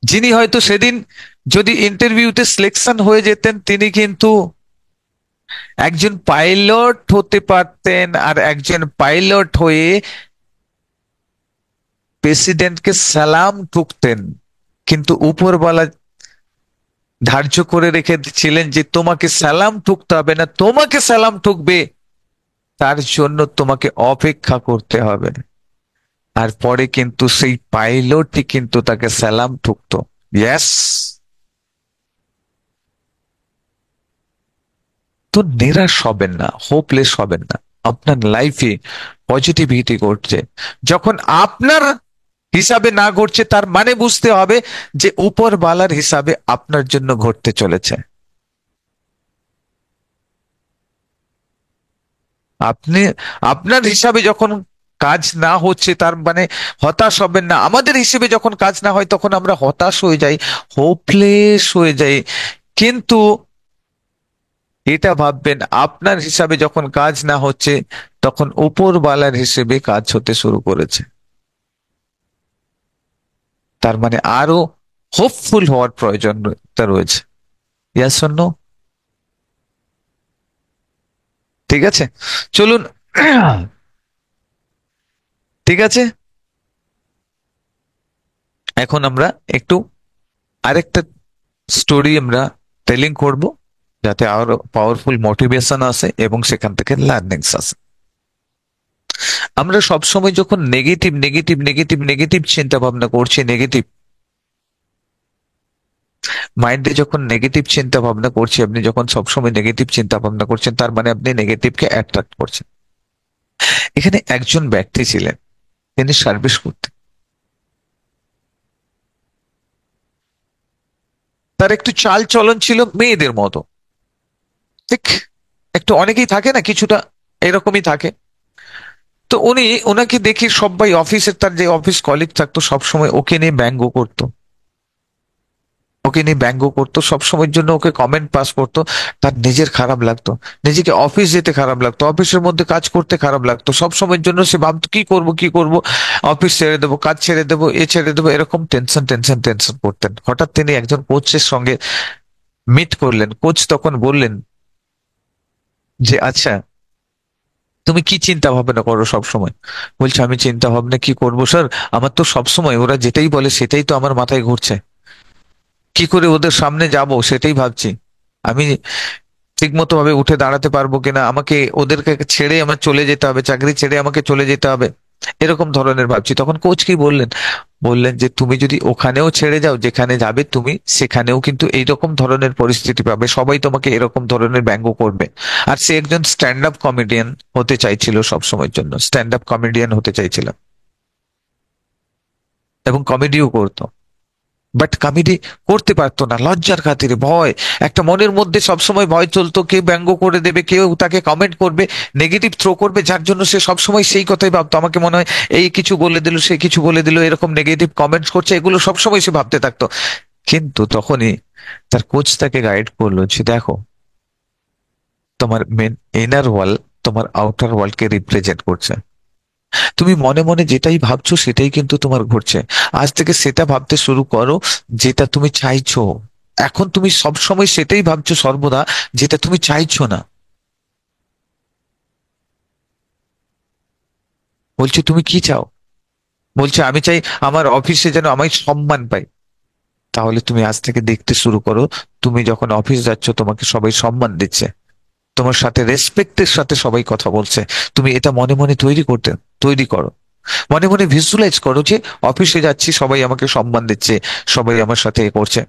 যিনি হয়তো সেদিন যদি ইন্টারভিউতে সিলেকশন হয়ে যেতেন, তিনি কিন্তু একজন পাইলট হতে পারতেন, আর একজন পাইলট হয়ে প্রেসিডেন্টকে সালাম ঠুকতেন। কিন্তু উপরওয়ালা ধার্য করে রেখেছিলেন যে তোমাকে সালাম ঠুকতে হবে না, তোমাকে সালাম ঠুকবে তার জন্য তোমাকে অপেক্ষা করতে হবে। আর পরে কিন্তু সেই পাইলটই কিন্তু তাকে সালাম ঠুকতো। ইয়েস। তো নিরাশ হবেন না, হোপলেস হবেন না। আপনার লাইফে পজিটিভিটি ঘটছে, যখন আপনার হিসাবে না ঘটছে, তার মানে বুঝতে হবে যে উপরওয়ালার হিসাবে আপনার জন্য ঘটতে চলেছে। আপনি, আপনার হিসাবে যখন কাজ না হচ্ছে, তার মানে হতাশ হবেন না। আমাদের হিসেবে যখন কাজ না হয় তখন আমরা হতাশ হয়ে যাই, হোপলেস হয়ে যাই। কিন্তু এটা ভাববেন, আপনার হিসাবে যখন কাজ না হচ্ছে, তখন উপরওয়ালার হিসেবে কাজ হতে শুরু করেছে। তার মানে আরো হোপফুল হওয়ার প্রয়োজনতা রয়েছে। ইয়াস অর নো? ঠিক আছে, চলুন। ঠিক আছে, এখন আমরা একটু আরেকটা স্টোরি আমরা টেলিং করব, যাতে আরো পাওয়ারফুল মোটিভেশন আসে এবং সেখান থেকে লার্নিংস আসে। আমরা সবসময় যখন নেগেটিভ নেগেটিভ নেগেটিভ নেগেটিভ চিন্তা ভাবনা করছি, নেগেটিভ মাইন্ডে যখন নেগেটিভ চিন্তা ভাবনা করছি, আপনি যখন সবসময় নেগেটিভ চিন্তা ভাবনা করছেন, তার মানে আপনি নেগেটিভকে অ্যাট্রাক্ট করছেন। এখানে একজন ব্যক্তি ছিলেন, তিনি সার্ভিস করতেন। তার একটু চাল চলন ছিল মেয়েদের মতো, ঠিক একটু, অনেকেই থাকে না কিছুটা এরকমই থাকে। তো ওনাকে দেখে সবাই অফিসের, তার যে অফিস কলিগ থাকতো সবসময় ওকে নিয়ে ব্যঙ্গ করতো, ওকে নিয়ে ব্যঙ্গ করতো, সবসময়ের জন্য ওকে কমেন্ট পাস করতো। তার নিজের খারাপ লাগতো, নিজেকে অফিস যেতে খারাপ লাগতো, অফিসের মধ্যে কাজ করতে খারাপ লাগতো। সবসময়ের জন্য সে ভাবতো কি করব কি করব, অফিস ছেড়ে দেবো, কাজ ছেড়ে দেবো, এ ছেড়ে দেবো, এরকম টেনশন টেনশন টেনশন করতেন। হঠাৎ তিনি একজন কোচের সঙ্গে মিট করলেন। কোচ তখন বললেন যে আচ্ছা, তুমি কি চিন্তা ভাবনা করো সব সময়? বলছে আমি চিন্তা ভাবনা কি করব স্যার, আমার তো সব সময় ওরা যেটাই বলে সেটাই তো আমার মাথায় ঘুরছে, কি করে ওদের সামনে যাব সেটাই ভাবছি। আমি ঠিক মতো ভাবে উঠে দাঁড়াতে পারবো কিনা, আমাকে ওদেরকে ছেড়ে আমার চলে যেতে হবে, চাকরি ছেড়ে আমাকে চলে যেতে হবে, এরকম ধরনের ভাবছি। তখন কোচ কি বললেন? বললেন যে তুমি যদি ওখানেও ছেড়ে যাও, যেখানে যাবে তুমি, সেখানেও কিন্তু এইরকম ধরনের পরিস্থিতি পাবে, সবাই তোমাকে এরকম ধরনের ব্যঙ্গ করবে। আর সে একজন স্ট্যান্ড আপ কমেডিয়ান হতে চাইছিল, সব সময়ের জন্য স্ট্যান্ড আপ কমেডিয়ান হতে চাইছিল এবং কমেডিও করতো। বাট কমেডি করতে পারতো না লজ্জার খাতিরে, ভয়। একটা মনের মধ্যে সবসময় ভয় চলতো, কেউ ব্যঙ্গ করে দেবে, কেউ তাকে কমেন্ট করবে, নেগেটিভ থ্রো করবে, যার জন্য সে সবসময় সেই কথাই ভাবতো। আমাকে মনে হয় এই কিছু বলে দিল, সে কিছু বলে দিল, এরকম নেগেটিভ কমেন্টস করছে, এগুলো সবসময় সে ভাবতে থাকতো। কিন্তু তখনই তার কোচ তাকে গাইড করলো যে দেখো, তোমার মেন ইনার ওয়াল তোমার আউটার ওয়ার্ল্ডকে রিপ্রেজেন্ট করছে। তুমি মনে মনে যেটাই ভাবছো সেটাই কিন্তু তোমার ঘটছে। আজ থেকে সেটা ভাবতে শুরু করো যেটা তুমি চাইছো। এখন তুমি সব সময় সেটাই ভাবছো সর্বদা যেটা তুমি চাইছো না। বলছে তুমি কি চাও? বলছে আমি চাই আমার অফিসে যেন আমি সম্মান পাই। তাহলে তুমি আজ থেকে দেখতে শুরু করো, তুমি যখন অফিস যাচ্ছ তোমাকে সবাই সম্মান দিচ্ছে, তোমার সাথে রেসপেক্টের সাথে সবাই কথা বলছে। তুমি এটা মনে মনে তৈরি করো। মনে মনে ভিজুয়ালাইজ করো যে অফিসে যাচ্ছি, সবাই আমাকে সম্মান দিচ্ছে, সবাই আমার সাথে এ করছে।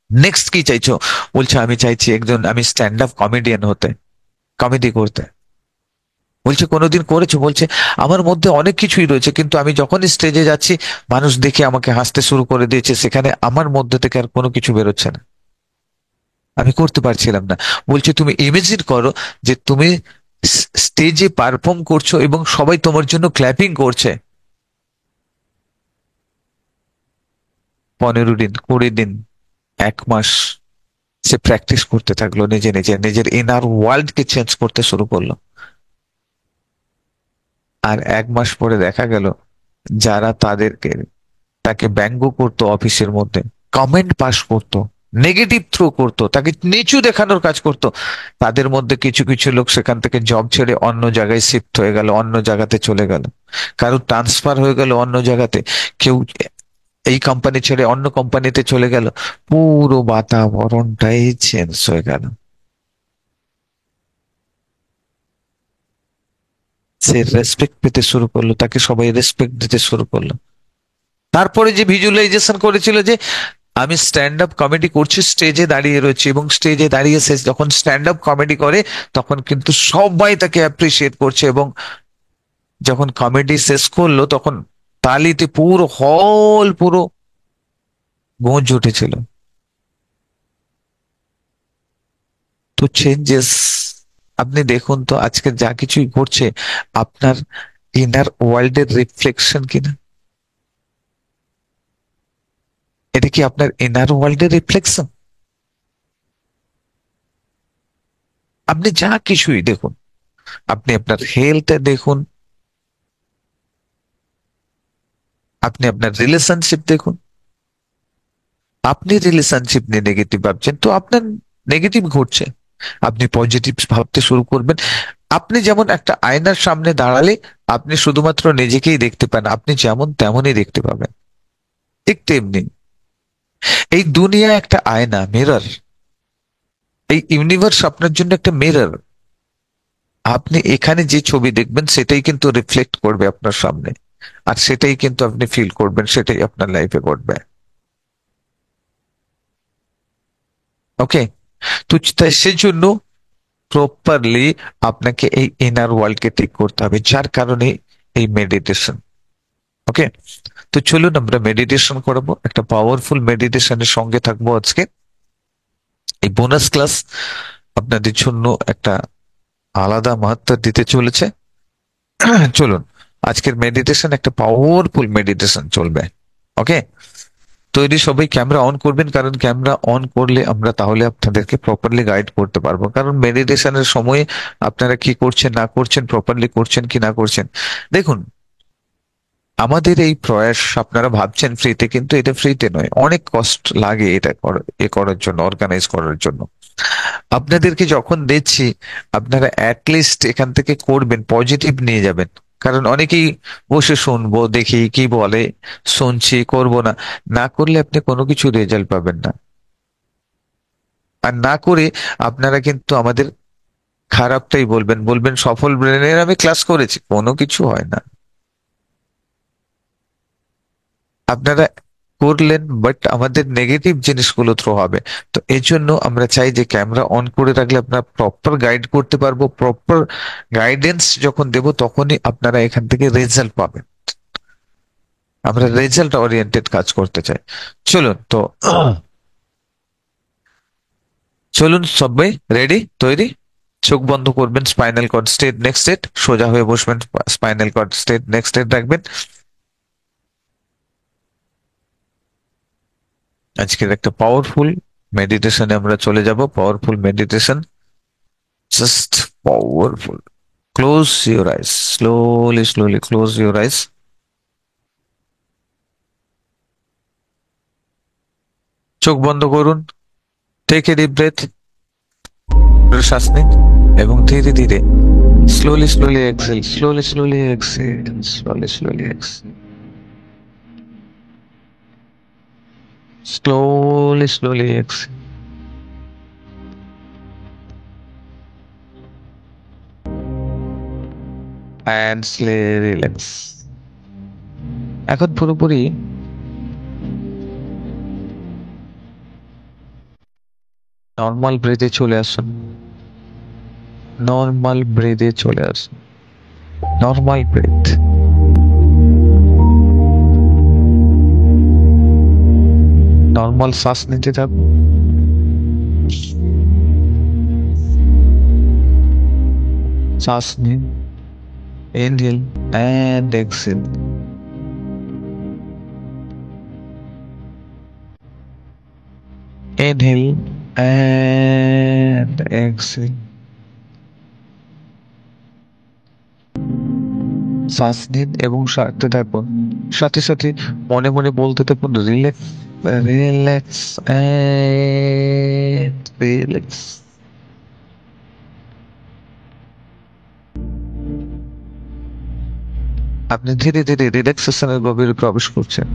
নেক্সট কি চাইছো? বলছে আমি চাইছি আমি স্ট্যান্ড আপ কমেডিয়ান হতে, কমেডি করতে। বলছে কোনোদিন করেছো? বলছে আমার মধ্যে অনেক কিছুই রয়েছে, কিন্তু আমি যখনই স্টেজে যাচ্ছি মানুষ দেখে আমাকে হাসতে শুরু করে দিয়েছে, সেখানে আমার মধ্যে থেকে আর কোনো কিছু বেরোচ্ছে না, আমি করতে পারছিলাম না। বলছে তুমি ইমেজিন করো যে তুমি স্টেজে পারফর্ম করছো এবং সবাই তোমার জন্য ক্ল্যাপিং করছে। 15 দিন, 20 দিন, 1 মাস সে প্র্যাকটিস করতে থাকলো, নিজে নিজে নিজের ইনার ওয়ার্ল্ড কে চেঞ্জ করতে শুরু করলো। আর 1 মাস পরে দেখা গেল যারা তাকে ব্যঙ্গ করতো অফিসের মধ্যে, কমেন্ট পাস করতো, নেগেটিভ থ্রো করতো, তাকে নিচু দেখানোর কাজ করতো, তাদের মধ্যে কিছু কিছু লোক সেখান থেকে জব ছেড়ে অন্য জায়গায় শিফট হয়ে গেল, অন্য জায়গাতে চলে গেল, কারো ট্রান্সফার হয়ে গেল অন্য জায়গাতে, কেউ এই কোম্পানি ছেড়ে অন্য কোম্পানিতে চলে গেল। পুরো বাতাবরণটাই চেঞ্জ হয়ে গেল। সে রেসপেক্ট পেতে শুরু করলো, তাকে সবাই রেসপেক্ট দিতে শুরু করলো। তারপরে যে ভিজুয়ালাইজেশন করেছিল যে আমি স্ট্যান্ড আপ কমেডি করছি, স্টেজে দাঁড়িয়ে রয়েছে, এবং স্টেজে দাঁড়িয়ে সে যখন স্ট্যান্ড আপ কমেডি করে তখন কিন্তু সবাই তাকে অ্যাপ্রিসিয়েট করছে, এবং যখন কমেডি শেষ করলো তখন তালিতে পুরো হল পুরো গূঁজ উঠেছিল। তো চেঞ্জেস, আপনি দেখুন তো আজকে যা কিছুই ঘটছে আপনার ইনার ওয়ার্ল্ডের রিফ্লেকশন কিনা? এটা কি আপনার ইনার ওয়ার্ল্ডের রিফ্লেকশন? আপনি যা কিছুই দেখুন, আপনি আপনার হেলথ দেখুন, আপনি আপনার রিলেশনশিপ দেখুন। আপনি রিলেশনশিপ নিয়ে নেগেটিভ ভাবছেন তো আপনার নেগেটিভ ঘটছে। আপনি পজিটিভ ভাবতে শুরু করবেন। আপনি যেমন একটা আয়নার সামনে দাঁড়ালে আপনি শুধুমাত্র নিজেকেই দেখতে পান, আপনি যেমন তেমনই দেখতে পাবেন। ঠিক তেমনি এই দুনিয়া একটা আয়না, মিরর। এই ইউনিভার্স আপনার জন্য একটা মিরর। আপনি এখানে যে ছবি দেখবেন সেটাই কিন্তু রিফ্লেক্ট করবে আপনার সামনে, আর সেটাই কিন্তু আপনি ফিল করবেন, সেটাই আপনার লাইফে ঘটবে। ওকে। তো সেজন্য প্রপারলি আপনাকে এই ইনার ওয়ার্ল্ডকে ঠিক করতে হবে, যার কারণে এই মেডিটেশন। ওকে। তো চলুন আমরা মেডিটেশন করবো, একটা পাওয়ারফুল মেডিটেশনের সঙ্গে থাকবো আজকে। এই বোনাস ক্লাস আপনাদের জন্য একটা আলাদা মাহাত্ম্য দিতে চলেছে। চলুন, আজকের মেডিটেশন একটা পাওয়ারফুল মেডিটেশন চলবে। ওকে। তৈরি সবাই? ক্যামেরা অন করবেন, কারণ ক্যামেরা অন করলে আমরা তাহলে আপনাদেরকে প্রপারলি গাইড করতে পারবো, কারণ মেডিটেশনের সময়ে আপনারা কি করছেন না করছেন, প্রপারলি করছেন কি না করছেন। দেখুন, আমাদের এই প্রয়াস আপনারা ভাবছেন ফ্রিতে, কিন্তু এটা ফ্রিতে নয়, অনেক কষ্ট লাগে এটা করার জন্য, অর্গানাইজ করার জন্য। আপনাদেরকে যখন দিচ্ছি আপনারা অ্যাটলিস্ট এখান থেকে করবেন, পজিটিভ নিয়ে যাবেন। কারণ অনেকেই বসে শুনবো, দেখি কি বলে, শুনছি, করব না। না করলে আপনি কোনো কিছু রেজাল্ট পাবেন না। আর না করে আপনারা কিন্তু আমাদের খারাপটাই বলবেন, বলবেন সফল ব্রেনের আমি ক্লাস করেছি, কোনো কিছু হয় না। আপনারা করলেন বাট আমাদের নেগেটিভ জিনিসগুলো থ্রো হবে। তো এই জন্য আমরা চাই যে ক্যামেরা অন করে রাখলে আপনারা প্রপার গাইড করতে পারবো, প্রপার গাইডেন্স যখন দেব তখনই আপনারা এখান থেকে রেজাল্ট পাবেন। আমরা রেজাল্ট ওরিয়েন্টেড কাজ করতে চাই। চলুন তো, চলুন সবাই রেডি, তৈরি। চোখ বন্ধ করবেন, spinal cord straight next state, সোজা হয়ে বসবেন, spinal cord straight next state রাখবেন। আজকের একটা পাওয়ারফুল মেডিটেশনে আমরা চলে যাব, powerful meditation, just powerful. Close your eyes, slowly slowly close your eyes. চোখ বন্ধ করুন, টেক এ ডিপ ব্রেথ, শ্বাস নিন এবং ধীরে ধীরে slowly slowly exhale, slowly slowly exhale, slowly slowly exhale, slowly slowly exhale and slowly relax. এখন পুরোপুরি নর্মাল ব্রেথে চলে আসুন, নর্মাল ব্রেথে চলে আসুন, নর্মাল ব্রেথ। নর্মাল শ্বাস নিতে থাকুন, শ্বাস নিন, inhale and exhale, inhale and exhale, শ্বাস নিন এবং সারতে থাকুন, সাথে সাথে মনে মনে বলতে থাকুন রিল্যাক্স, রিল্যাক্স এন্ড রিল্যাক্স। আপনি ধীরে ধীরে রিল্যাক্সেশনের গভীরে প্রবেশ করছেন।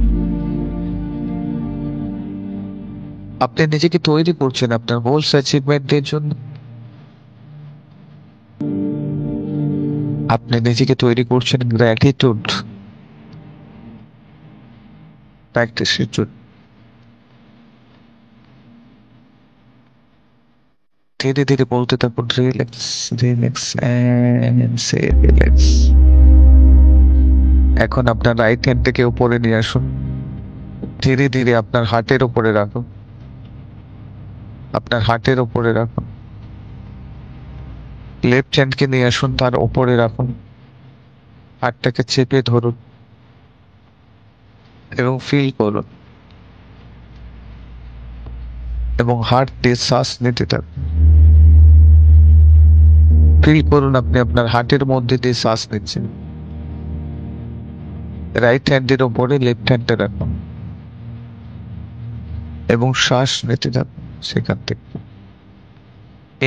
আপনি নিজেকে তৈরি করছেন আপনার গোলস অ্যাচিভমেন্টের জন্য। আপনি নিজেকে তৈরি করছেন গ্র্যাটিটিউড প্র্যাকটিসের জন্য। ধীরে ধীরে বলতে থাকুন relax, relax and say relax. এখন আপনার রাইট হ্যান্ডটাকে উপরে নিয়ে আসুন, ধীরে ধীরে আপনার হার্টের উপরে রাখুন, আপনার হার্টের উপরে রাখুন। লেফট হ্যান্ডকে নিয়ে আসুন, তার উপরে রাখুন, হাতটাকে চেপে ধরুন এবং ফিল করুন এবং হার্ট দিয়ে শ্বাস নিতে থাকুন। ফিল করুন আপনি আপনার হার্টের মধ্যে দিয়ে শ্বাস নিচ্ছেন। রাইট হ্যান্ডের উপরে লেফট হ্যান্ডটা রাখুন এবং শ্বাস নিতে থাকুন সেখান থেকে।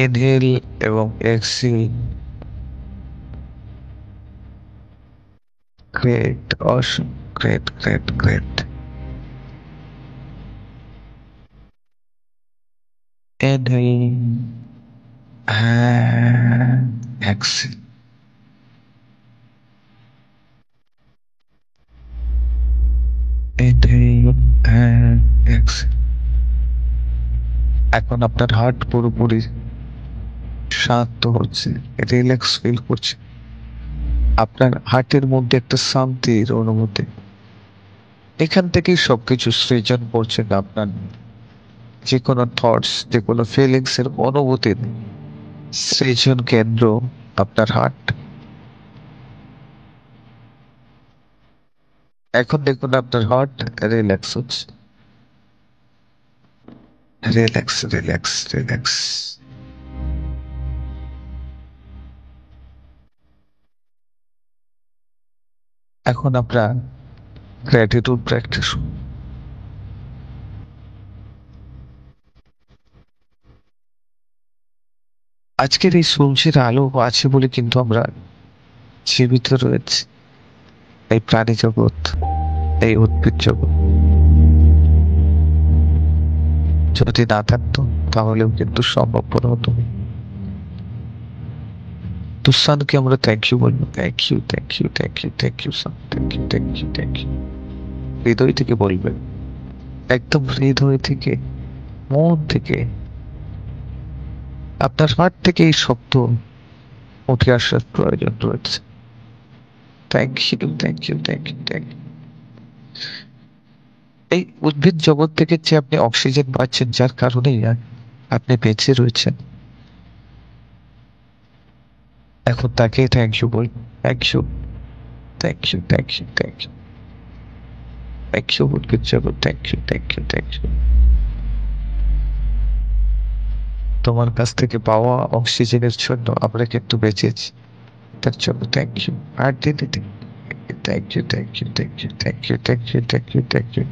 ইনহেল এবং exhale. Great, Assam, great great great. Inhale and exhale. Inhale and exhale. এখন আপনার হার্ট পুরোপুরি শান্ত হচ্ছে, রিল্যাক্স ফিল করছে। আপনার হার্টের মধ্যে একটা শান্তির অনুভূতি। এখান থেকেই সবকিছু সৃজন করছেন আপনার যে কোনো থটস, যে কোনো ফিলিংস এর অনুভূতির সৃজন কেন্দ্র আপনার হার্ট। এখন দেখুন আপনার হার্ট রিল্যাক্স হচ্ছে, রিল্যাক্স রিল্যাক্স রিল্যাক্স। এখন আমরা গ্র্যাটিটিউড প্র্যাকটিস। আজকের এই সূর্যের আলো আছে বলে কিন্তু আমরা জীবিত রয়েছি, এই প্রাণী জগৎ, এই উদ্ভিদ জগৎ। যদি না থাকতো তাহলেও কিন্তু সম্ভবপর হতো। তো সানকে আমরা থ্যাংক ইউ বলবো, thank you thank you thank you thank you sun, thank you thank you thank you. হৃদয় থেকে বলবেন, একদম হৃদয় থেকে, মন থেকে, আপনার হার্ট থেকে এই শব্দ উঠে আসার প্রয়োজন রয়েছে। Thank you thank you thank you thank you. এই উদ্ভিদ জগৎ থেকে যে আপনি অক্সিজেন পাচ্ছেন, যার কারণেই আপনি বেঁচে রয়েছেন। এখন তাকে থ্যাংক ইউ বল। Thank you, thank you, thank you, thank you, thank you উদ্ভিদ জগৎ, thank you, thank you, thank you. তোমার কাছ থেকে পাওয়া অক্সিজেনের জন্য আমরা কিন্তু বেঁচেছি, তার জন্য থ্যাংক ইউ। আর দিদি, thank you, thank you, thank you, thank you, thank you, thank you, thank you.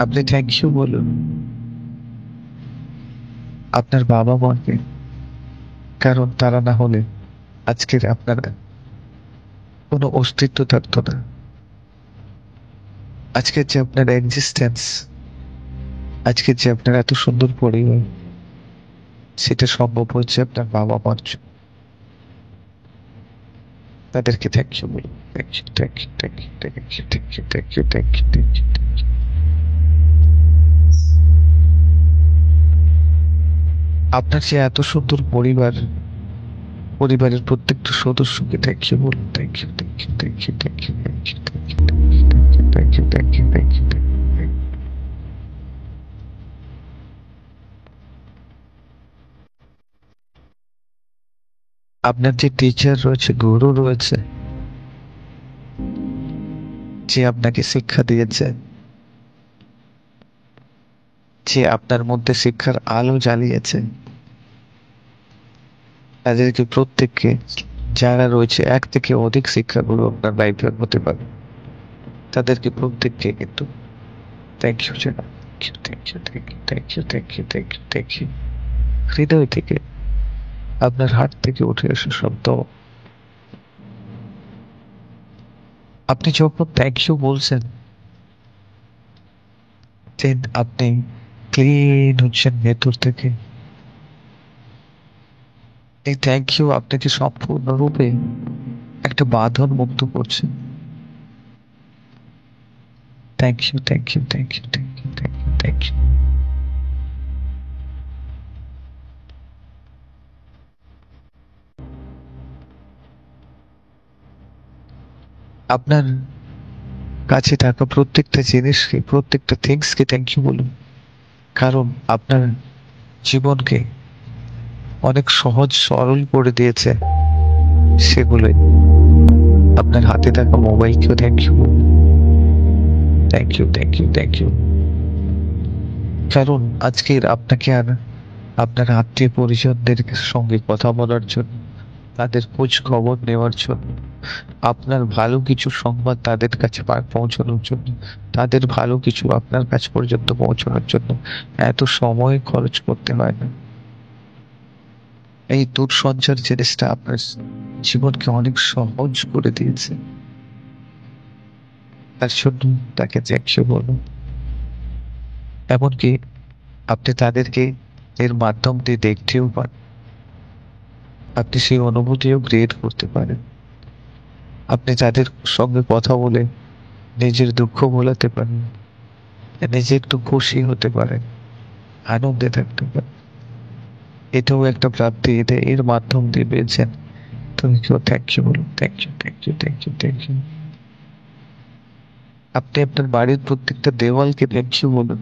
আপনি থ্যাংক ইউ বলুন আপনার বাবা মাকে, কারণ তারা না হলে আজকের আপনার কোনো অস্তিত্ব থাকতো না। আজকের যে আপনার এক্সিস্টেন্স, আজকের যে আপনার এত সুন্দর পরিবার, সেটা সম্ভব হচ্ছে আপনার বাবা মার জন্য। তাদেরকে থ্যাংক ইউ বলুন। Thank you, thank you, thank you, thank you, thank you, thank you, thank you, thank you, thank you. আপনার যে এত সুন্দর পরিবার, পরিবারের প্রত্যেকটা সদস্যকে থ্যাংক ইউ বলুন। Thank you, thank you, thank you, thank you, thank you, thank you, thank you, thank you, thank you, thank you. আপনার যে টিচার রয়েছে, গুরু রয়েছে, যে আপনাকে শিক্ষা দিয়েছে, যে আপনার মধ্যে শিক্ষার আলো জ্বালিয়েছে, তাদেরকে প্রত্যেককে, যারা রয়েছে এক থেকে অধিক শিক্ষাগুলো আপনার লাইফে হতে পারে, তাদেরকে প্রত্যেককে কিন্তু থ্যাংক ইউ জানাই। Thank you, thank you, thank you, thank you, thank you, thank you. হৃদয় থেকে, আপনার হাত থেকে উঠে আসা শব্দ। আপনি যখন থ্যাংক ইউ বলছেন, দেন আপনি ক্লিন হচ্ছেন ভেতর থেকে। এই থ্যাংক ইউ আপনাকে সম্পূর্ণরূপে একটা বাঁধন মুক্ত করছে। Thank you, thank you, thank you, thank you, thank you, thank you. আপনার কাছে থাকা প্রত্যেকটা জিনিসকে, প্রত্যেকটা থিংসকে থ্যাংক ইউ বলুন, কারণ আপনার জীবনকে অনেক সহজ সরল করে দিয়েছে সেগুলোই। আপনার হাতে থাকা মোবাইলকেও থ্যাংক ইউ বলুন। Thank you, thank you, thank you. কারণ আজকের আপনাকে আর আপনার আত্মীয় পরিজনদের সঙ্গে কথা বলার জন্য, তাদের খোঁজ খবর নেওয়ার জন্য, আপনার ভালো কিছু সংবাদ তাদের কাছে পৌঁছানোর জন্য, তাদের ভালো কিছু আপনার কাছ পর্যন্ত পৌঁছানোর জন্য এত সময় খরচ করতে হয় না। এই দূরসঞ্চার জিনিসটা আপনার জীবনকে অনেক সহজ করে দিয়েছে, তার জন্য তাকে থ্যাংক ইউ বলুন। এমনকি আপনি তাদেরকে এর মাধ্যম দিয়ে দেখতেও পারেন, আপনি সেই অনুভূতিও ক্রিয়েট করতে পারেন। আপনি তাদের সঙ্গে কথা বলে নিজের দুঃখ ভোলাতে পারেন, নিজে একটু খুশি হতে পারেন, আনন্দে থাকতে পারেন। এটাও একটা প্রাপ্তি, এটা এর মাধ্যম দিয়ে পেয়েছেন। তুমি কেউ থ্যাংক ইউ বলুন। Thank you, thank you, thank you, thank you. আপনি আপনার বাড়ির প্রত্যেকটা দেওয়ালকে থ্যাংক ইউ বলুন,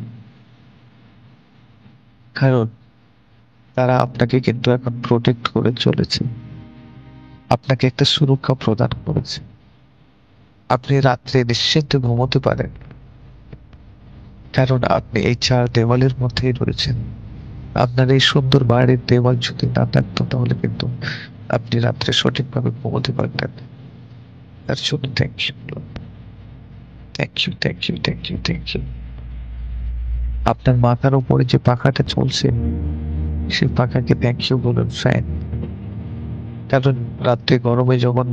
কারণ তারা আপনাকে কিন্তু এখন প্রোটেক্ট করে চলেছে, আপনাকে একটা সুরক্ষা প্রদান করেছে। আপনি রাত্রে নিশ্চিন্তে ঘুমোতে পারেন, কারণ আপনি এই চার দেওয়ালের মধ্যেই রয়েছেন। আপনার এই সুন্দর বাড়ির দেওয়াল যদি না থাকতো, তাহলে কিন্তু আপনি রাত্রে সঠিকভাবে ঘুমোতে পারতেন। তার জন্য thank you, thank you, thank you, thank you, thank you. আপনার মাথার উপরে যে পাখাটা চলছে, সেই পাখাকে থ্যাংক ইউ বলুন, ফ্যান। কারণ রাত্রে গরমে যখন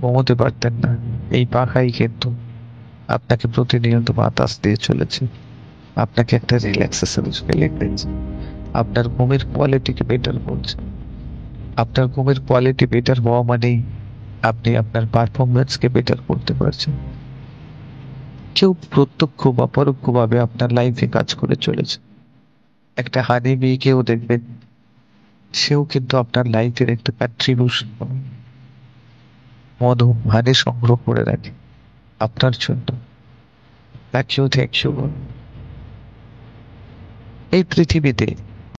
ঘুমোতে পারতেন না, এই পাখাই কিন্তু আপনাকে প্রতিনিয়ত বাতাস দিয়ে চলেছে, আপনাকে একটা রিল্যাক্সেশন ফিলিং দিচ্ছে, আপনার ঘুমের কোয়ালিটিকে বেটার করছে। আপনার ঘুমের কোয়ালিটি বেটার হওয়া মানেই আপনি আপনার পারফরমেন্সকে বেটার করতে পারছেন। কেউ প্রত্যক্ষ বা পরোক্ষভাবে আপনার লাইফে কাজ করে চলেছে। একটা হানি বিকেও দেখবেন সেও কিন্তু আপনার লাইফের একটা কন্ট্রিবিউশন মধু মানে সংগ্রহ করে রাখে আপনার জন্য। তাকেও থ্যাংক ইউ। এই পৃথিবীতে